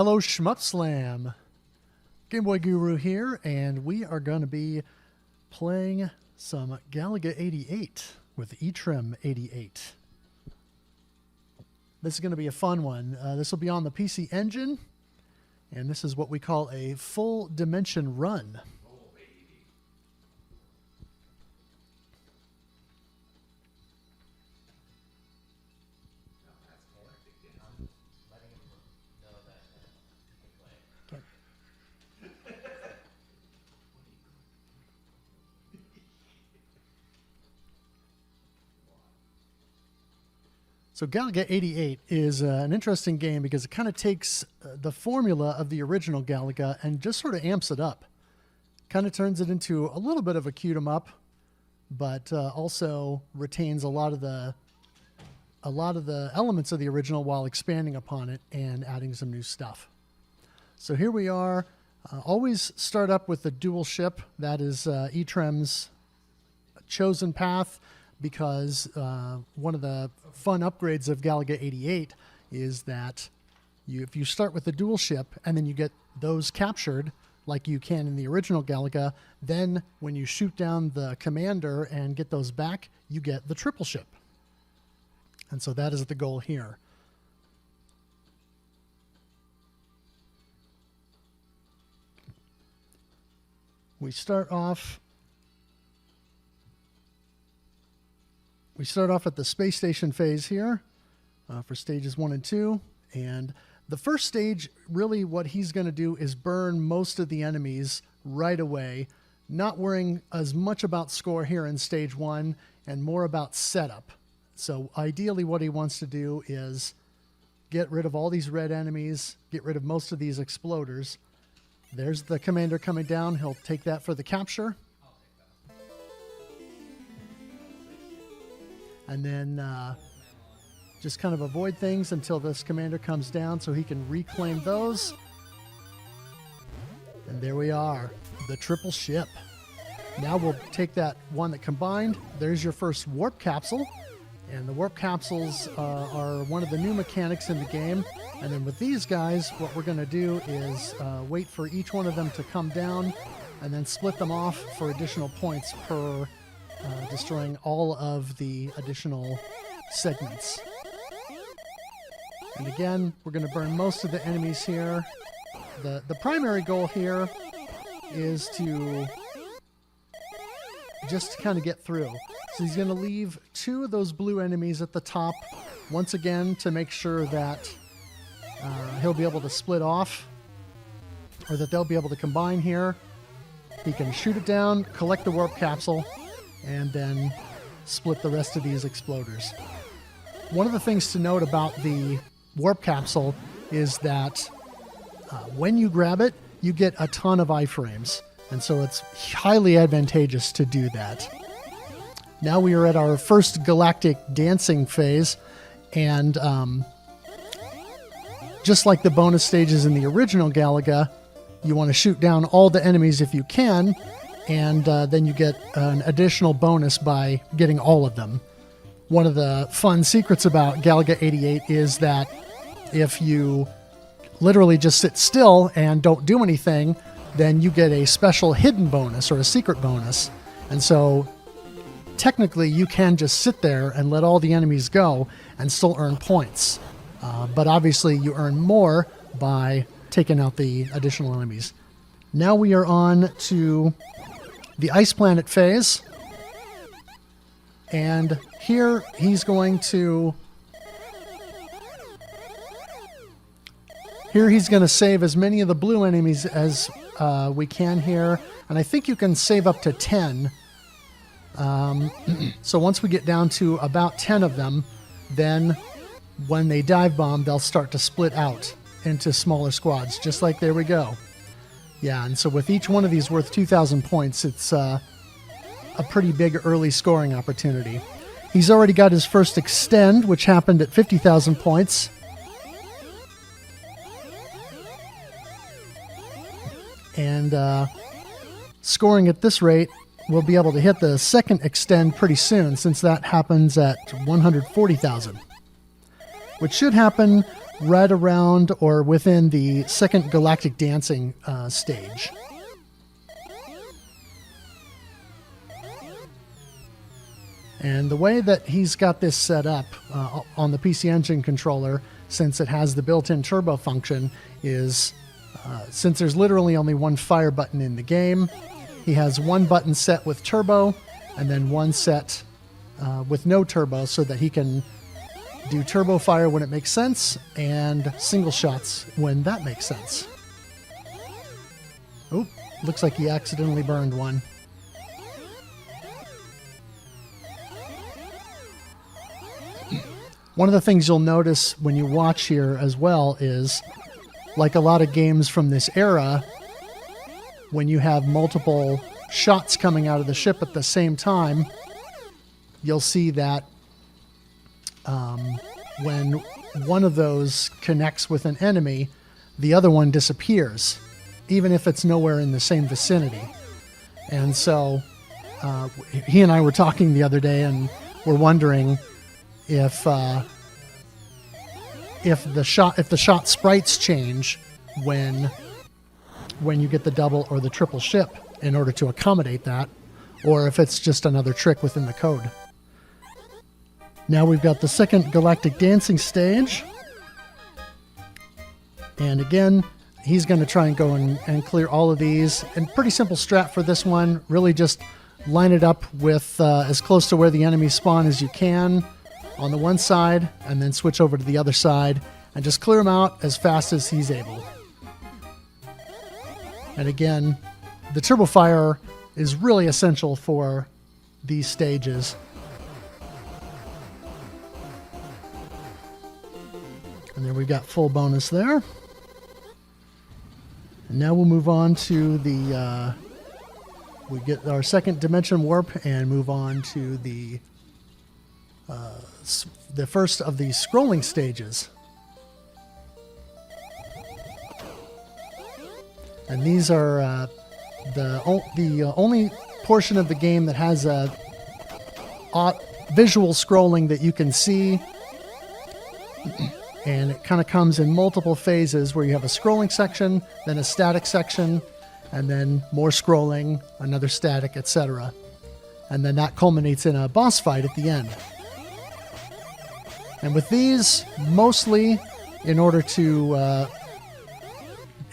Hello, Shmup Slam. Game Boy Guru here, and we are going to be playing some Galaga 88 with eTrim 88. This is going to be a fun one. This will be on the PC Engine, and this is what we call a full dimension run. So Galaga 88 is an interesting game because it kind of takes the formula of the original Galaga and just sort of amps it up. Kind of turns it into a little bit of a cute 'em up, but also retains a lot of the elements of the original while expanding upon it and adding some new stuff. So here we are. Always start up with the dual ship. That is eTrim's chosen path, because one of the fun upgrades of Galaga 88 is that if you start with the dual ship and then you get those captured like you can in the original Galaga, then when you shoot down the commander and get those back, you get the triple ship. And so that is the goal here. We start off at the space station phase here for stages 1 and 2. And the first stage, really what he's going to do is burn most of the enemies right away, not worrying as much about score here in stage 1 and more about setup. So ideally what he wants to do is get rid of all these red enemies, get rid of most of these exploders. There's the commander coming down. He'll take that for the capture. And then just kind of avoid things until this commander comes down so he can reclaim those. And there we are, the triple ship. Now we'll take that one that combined. There's your first warp capsule. And the warp capsules are one of the new mechanics in the game. And then with these guys, what we're going to do is wait for each one of them to come down and then split them off for additional points per destroying all of the additional segments. And again, we're going to burn most of the enemies here. The primary goal here is to just kind of get through. So he's going to leave 2 of those blue enemies at the top, once again, to make sure that he'll be able to split off, or that they'll be able to combine here. He can shoot it down, collect the warp capsule, and then split the rest of these exploders. One of the things to note about the warp capsule is that when you grab it, you get a ton of iframes, and so it's highly advantageous to do that. Now we are at our first Galactic dancing phase, and just like the bonus stages in the original Galaga, you want to shoot down all the enemies if you can, and then you get an additional bonus by getting all of them. One of the fun secrets about Galaga 88 is that if you literally just sit still and don't do anything, then you get a special hidden bonus or a secret bonus. And so technically you can just sit there and let all the enemies go and still earn points. But obviously you earn more by taking out the additional enemies. Now we are on to the Ice Planet phase, and here he's going to save as many of the blue enemies as we can here, and I think you can save up to 10. So once we get down to about 10 of them, then when they dive bomb, they'll start to split out into smaller squads, just like there we go. Yeah, and so with each one of these worth 2,000 points, it's a pretty big early scoring opportunity. He's already got his first extend, which happened at 50,000 points. And scoring at this rate, we'll be able to hit the second extend pretty soon, since that happens at 140,000. which should happen right around or within the second Galactic dancing stage. And the way that he's got this set up on the PC Engine controller, since it has the built-in turbo function, is since there's literally only one fire button in the game, he has one button set with turbo and then one set with no turbo, so that he can do turbo fire when it makes sense and single shots when that makes sense. Oh, looks like he accidentally burned one. One of the things you'll notice when you watch here as well is, like a lot of games from this era, when you have multiple shots coming out of the ship at the same time, you'll see that when one of those connects with an enemy, the other one disappears, even if it's nowhere in the same vicinity. And so he and I were talking the other day, and we're wondering if the shot sprites change when you get the double or the triple ship in order to accommodate that, or if it's just another trick within the code. Now we've got the second Galactic dancing stage, and again he's going to try and go and clear all of these. And pretty simple strat for this one, really just line it up with as close to where the enemies spawn as you can on the one side, and then switch over to the other side and just clear them out as fast as he's able. And again, the turbo fire is really essential for these stages. And then we've got full bonus there. And now we'll move on to the we get our second dimension warp and move on to the first of the scrolling stages. And these are the only portion of the game that has a visual scrolling that you can see. And it kind of comes in multiple phases, where you have a scrolling section, then a static section, and then more scrolling, another static, etc. And then that culminates in a boss fight at the end. And with these, mostly in order to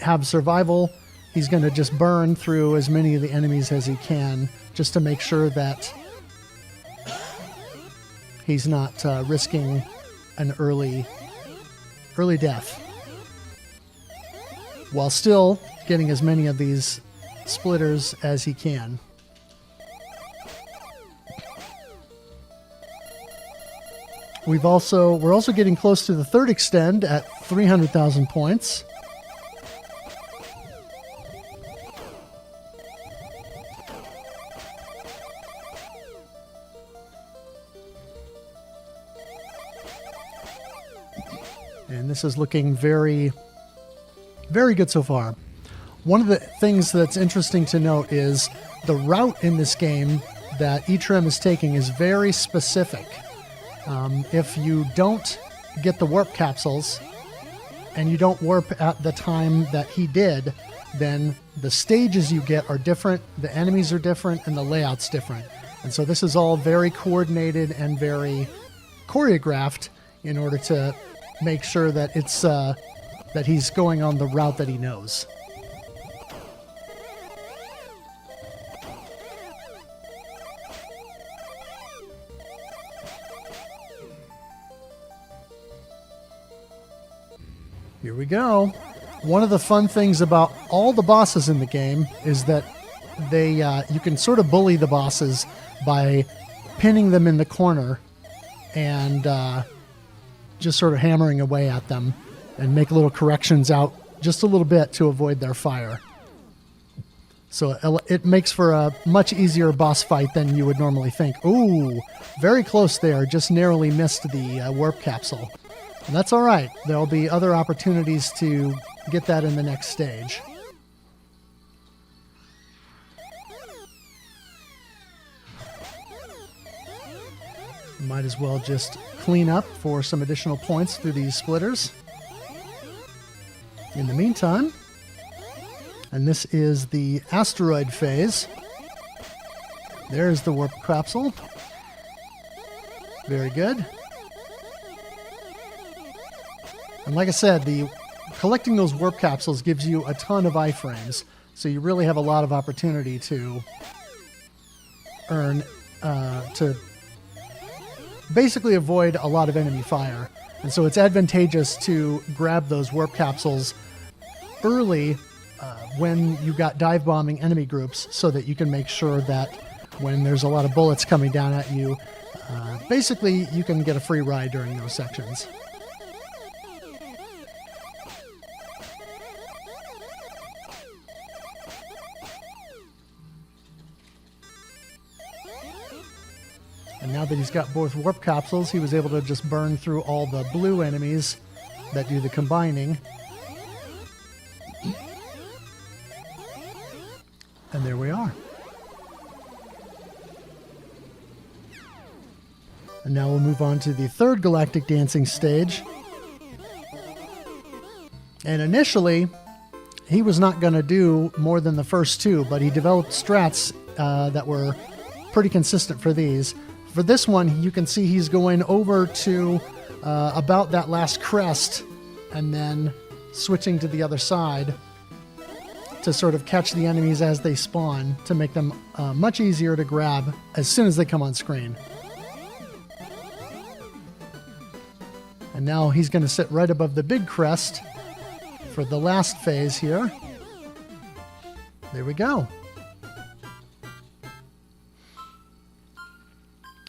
have survival, he's going to just burn through as many of the enemies as he can, just to make sure that he's not risking an early death, while still getting as many of these splitters as he can. We're also getting close to the third extend at 300,000 points. And this is looking very, very good so far. One of the things that's interesting to note is the route in this game that Etrem is taking is very specific. If you don't get the warp capsules and you don't warp at the time that he did, then the stages you get are different, the enemies are different, and the layout's different. And so this is all very coordinated and very choreographed in order to make sure that it's that he's going on the route that he knows. Here we go. One of the fun things about all the bosses in the game is that they you can sort of bully the bosses by pinning them in the corner and just sort of hammering away at them, and make little corrections out just a little bit to avoid their fire. So it makes for a much easier boss fight than you would normally think. Ooh, very close there. Just narrowly missed the warp capsule. And that's all right. There'll be other opportunities to get that in the next stage. Might as well just clean up for some additional points through these splitters. In the meantime, and this is the asteroid phase. There's the warp capsule. Very good. And like I said, collecting those warp capsules gives you a ton of iframes, so you really have a lot of opportunity to earn, to basically avoid a lot of enemy fire. And so it's advantageous to grab those warp capsules early when you got dive bombing enemy groups, so that you can make sure that when there's a lot of bullets coming down at you, basically you can get a free ride during those sections. And now that he's got both warp capsules, he was able to just burn through all the blue enemies that do the combining. And there we are. And now we'll move on to the third Galactic Dancing stage. And initially, he was not going to do more than the first two, but he developed strats that were pretty consistent for these. For this one, you can see he's going over to about that last crest and then switching to the other side to sort of catch the enemies as they spawn, to make them much easier to grab as soon as they come on screen. And now he's going to sit right above the big crest for the last phase here. There we go.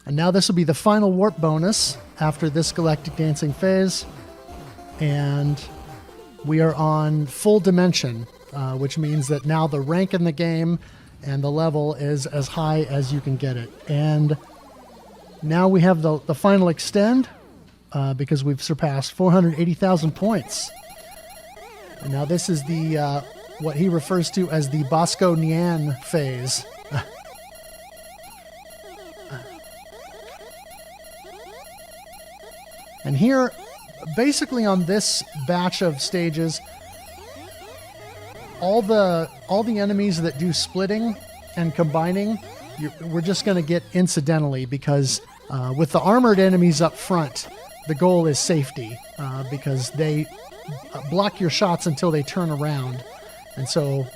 And now this will be the final warp bonus after this Galactic Dancing phase. And we are on full dimension, which means that now the rank in the game and the level is as high as you can get it. And now we have the final extend, because we've surpassed 480,000 points. And now this is the what he refers to as the Bosco Nian phase. And here, basically on this batch of stages, all the enemies that do splitting and combining, we're just going to get incidentally, because with the armored enemies up front, the goal is safety, because they block your shots until they turn around. And so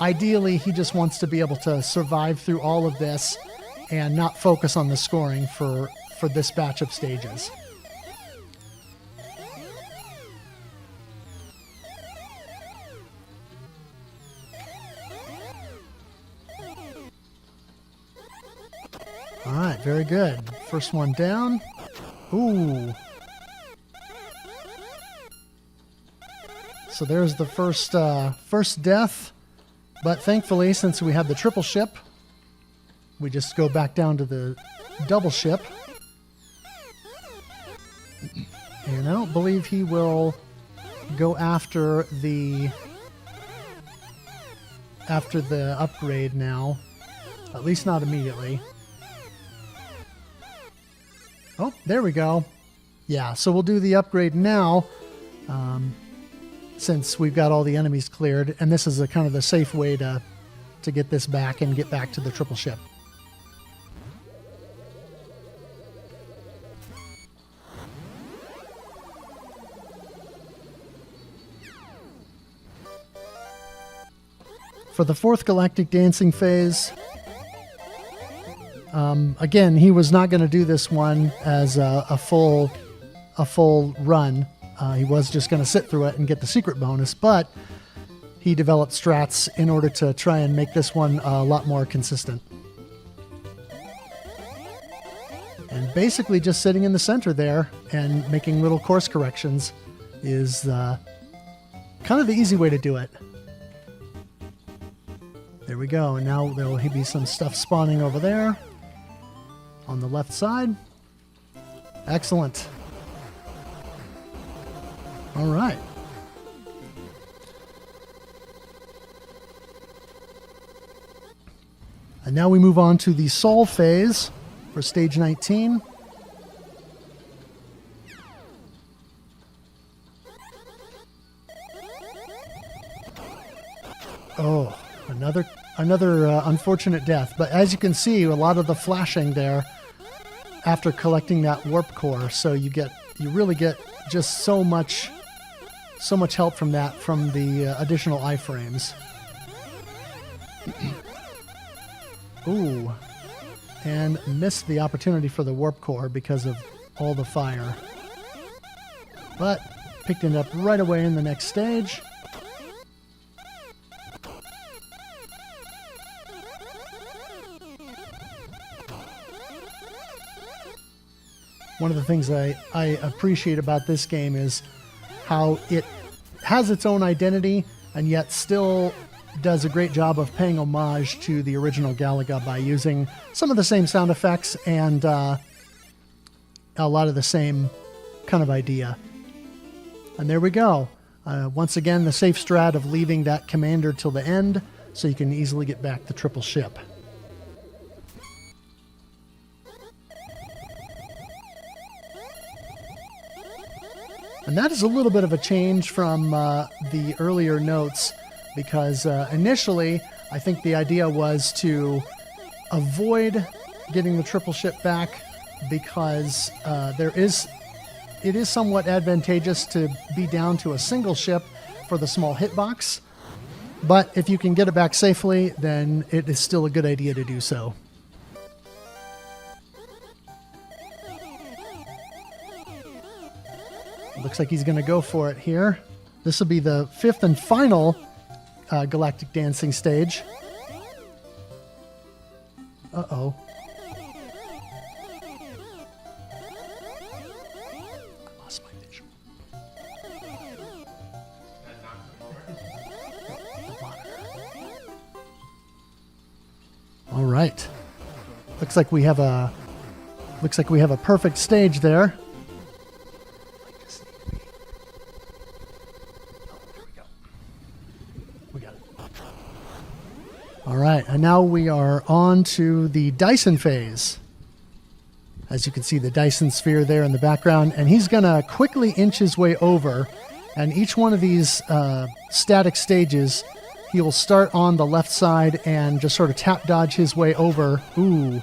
ideally, he just wants to be able to survive through all of this and not focus on the scoring for this batch of stages. All right, very good. First one down. Ooh. So there's the first death. But thankfully, since we have the triple ship, we just go back down to the double ship. And I don't believe he will go after the upgrade now. At least not immediately. Oh, there we go. Yeah, so we'll do the upgrade now, since we've got all the enemies cleared, and this is a kind of the safe way to get this back and get back to the triple ship. For the fourth Galactic Dancing phase, again, he was not going to do this one as a full run. He was just going to sit through it and get the secret bonus, but he developed strats in order to try and make this one a lot more consistent. And basically just sitting in the center there and making little course corrections is kind of the easy way to do it. There we go, and now there will be some stuff spawning over there on the left side. Excellent. All right. And now we move on to the Sol phase for stage 19. Another unfortunate death. But as you can see, a lot of the flashing there after collecting that warp core. So you really get just so much help from that, from the additional iframes. Ooh. And missed the opportunity for the warp core because of all the fire. But picked it up right away in the next stage. One of the things I appreciate about this game is how it has its own identity and yet still does a great job of paying homage to the original Galaga by using some of the same sound effects and a lot of the same kind of idea. And there we go. Once again, the safe strat of leaving that commander till the end so you can easily get back the triple ship. And that is a little bit of a change from the earlier notes, because initially I think the idea was to avoid getting the triple ship back, because it is somewhat advantageous to be down to a single ship for the small hitbox. But if you can get it back safely, then it is still a good idea to do so. Looks like he's going to go for it here. This will be the 5th and final Galactic dancing stage. Uh-oh. I lost my vision. All right. Looks like we have a perfect stage there. All right, and now we are on to the Dyson Phase. As you can see, the Dyson sphere there in the background, and he's going to quickly inch his way over, and each one of these static stages, he will start on the left side and just sort of tap dodge his way over. Ooh,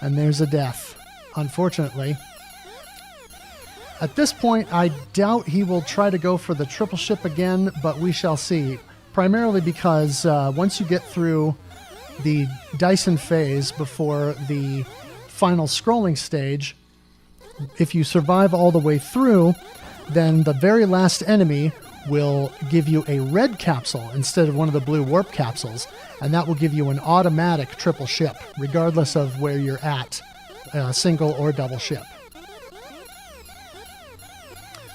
and there's a death, unfortunately. At this point, I doubt he will try to go for the triple ship again, but we shall see. Primarily because once you get through the Dyson Phase before the final scrolling stage, if you survive all the way through, then the very last enemy will give you a red capsule instead of one of the blue warp capsules, and that will give you an automatic triple ship, regardless of where you're at, single or double ship.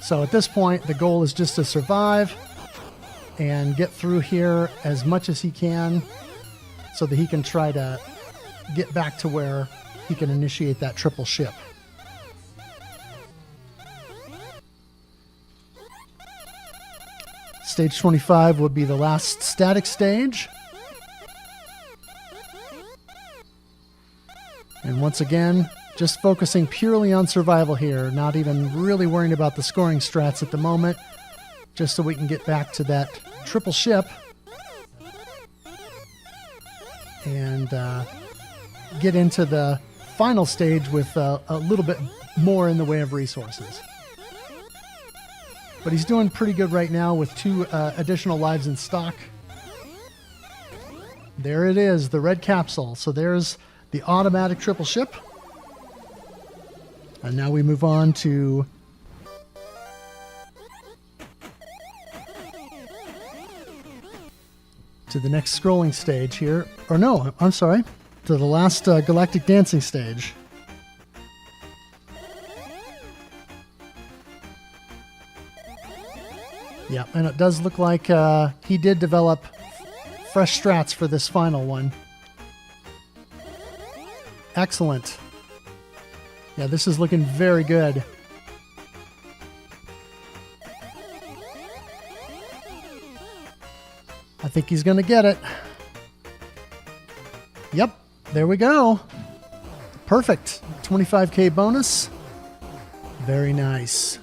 So at this point, the goal is just to survive and get through here as much as he can so that he can try to get back to where he can initiate that triple ship. Stage 25 would be the last static stage. And once again, just focusing purely on survival here, not even really worrying about the scoring strats at the moment, just so we can get back to that triple ship and get into the final stage with a little bit more in the way of resources. But he's doing pretty good right now with 2 additional lives in stock. There it is, the red capsule. So there's the automatic triple ship. And now we move on to the next scrolling stage here. Or no, I'm sorry. To the last Galactic dancing stage. Yeah, and it does look like he did develop fresh strats for this final one. Excellent. Yeah, this is looking very good. I think he's going to get it. Yep, there we go. Perfect. 25k bonus. Very nice.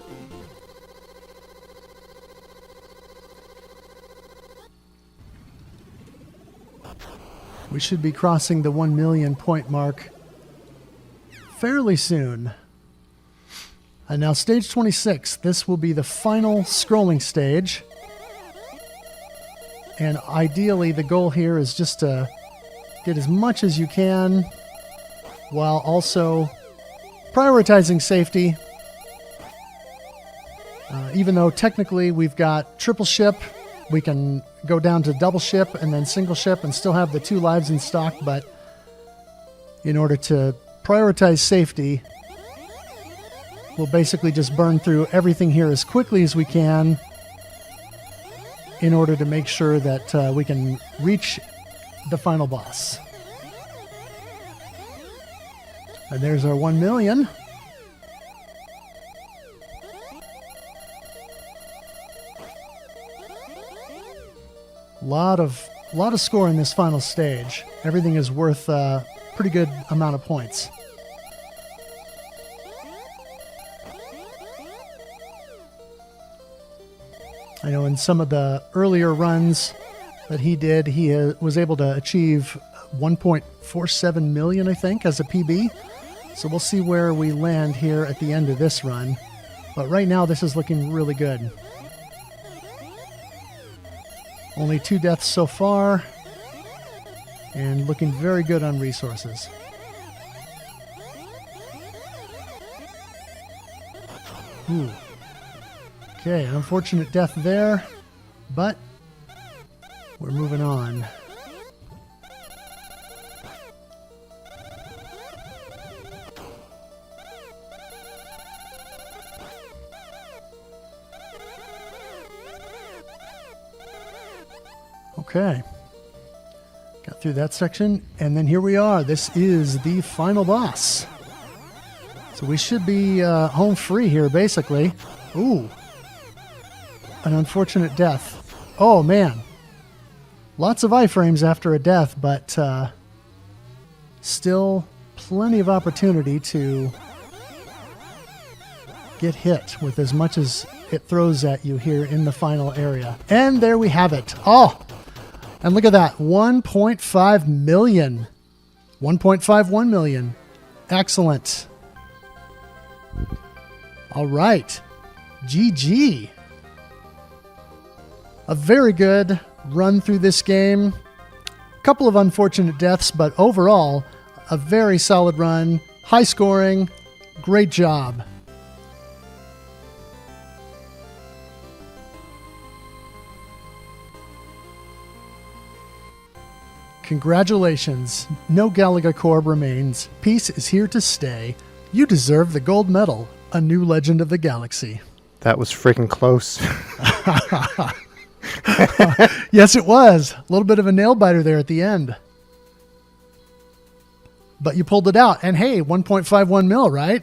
We should be crossing the 1 million point mark fairly soon. And now stage 26. This will be the final scrolling stage. And ideally, the goal here is just to get as much as you can while also prioritizing safety. Even though technically we've got triple ship, we can go down to double ship and then single ship and still have the 2 lives in stock, but in order to prioritize safety, we'll basically just burn through everything here as quickly as we can in order to make sure that we can reach the final boss. And there's our 1 million. Lot of score in this final stage. Everything is worth a pretty good amount of points. I know in some of the earlier runs that he did, he was able to achieve 1.47 million, I think, as a PB. So we'll see where we land here at the end of this run. But right now, this is looking really good. Only 2 deaths so far, and looking very good on resources. Ooh. Okay, an unfortunate death there, but we're moving on. Okay, got through that section, and then here we are. This is the final boss. So we should be home free here, basically. Ooh, an unfortunate death. Oh, man. Lots of iframes after a death, but still plenty of opportunity to get hit with as much as it throws at you here in the final area. And there we have it. Oh! And look at that, 1.5 million. 1.51 million. Excellent. All right. GG. A very good run through this game. A couple of unfortunate deaths, but overall, a very solid run. High scoring. Great job. Congratulations. No Galaga core remains. Peace is here to stay. You deserve the gold medal. A new legend of the galaxy. That was freaking close. Yes, it was. A little bit of a nail biter there at the end. But you pulled it out. And hey, 1.51 mil, right?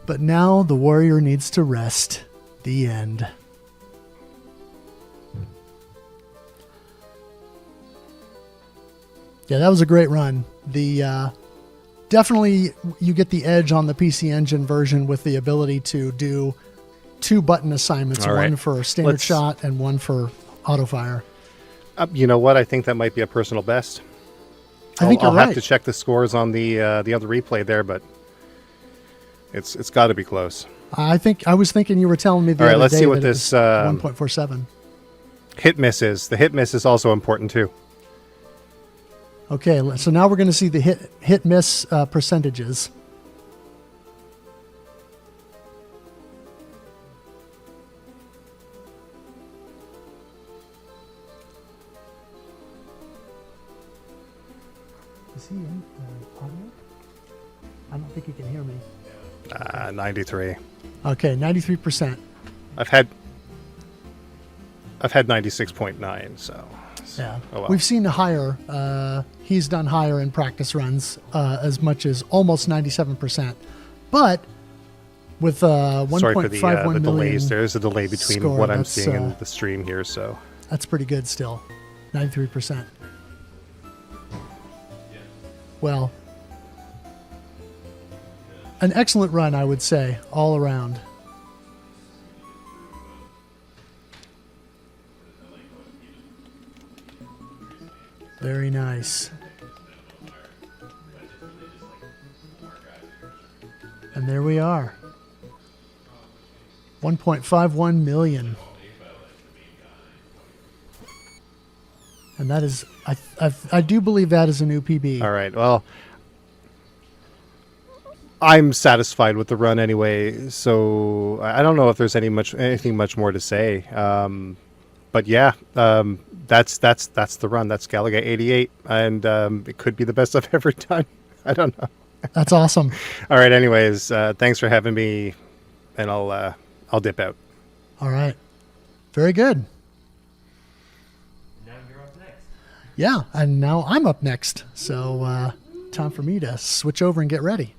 But now the warrior needs to rest. The end. Yeah, that was a great run. The definitely you get the edge on the PC Engine version with the ability to do 2 button assignments, right. One for standard shot and one for auto fire. You know what? I think that might be a personal best. I think you're right. I'll have to check the scores on the other replay there, but it's got to be close. I was thinking you were telling me the All right, other let's day see what that this 1.47. Hit miss is. The hit miss is also important too. Okay, so now we're going to see the hit miss percentages. Is he in audio? I don't think he can hear me. 93. Okay, 93%. I've had 96.9, so yeah. Oh well. We've seen higher. He's done higher in practice runs, as much as almost 97%. But with 1.51 Sorry for the delays. There is a delay between score, what I'm seeing and the stream here, so that's pretty good still. 93%. Well, an excellent run, I would say, all around. Very nice. And there we are. 1.51 million. And that is, I do believe that is a new PB. All right. Well, I'm satisfied with the run anyway, so I don't know if there's anything much more to say. But yeah, that's the run. That's Galaga 88, and it could be the best I've ever done. I don't know. That's awesome. All right. Anyways, thanks for having me, and I'll dip out. All right. Very good. Now you're up next. Yeah, and now I'm up next. So time for me to switch over and get ready.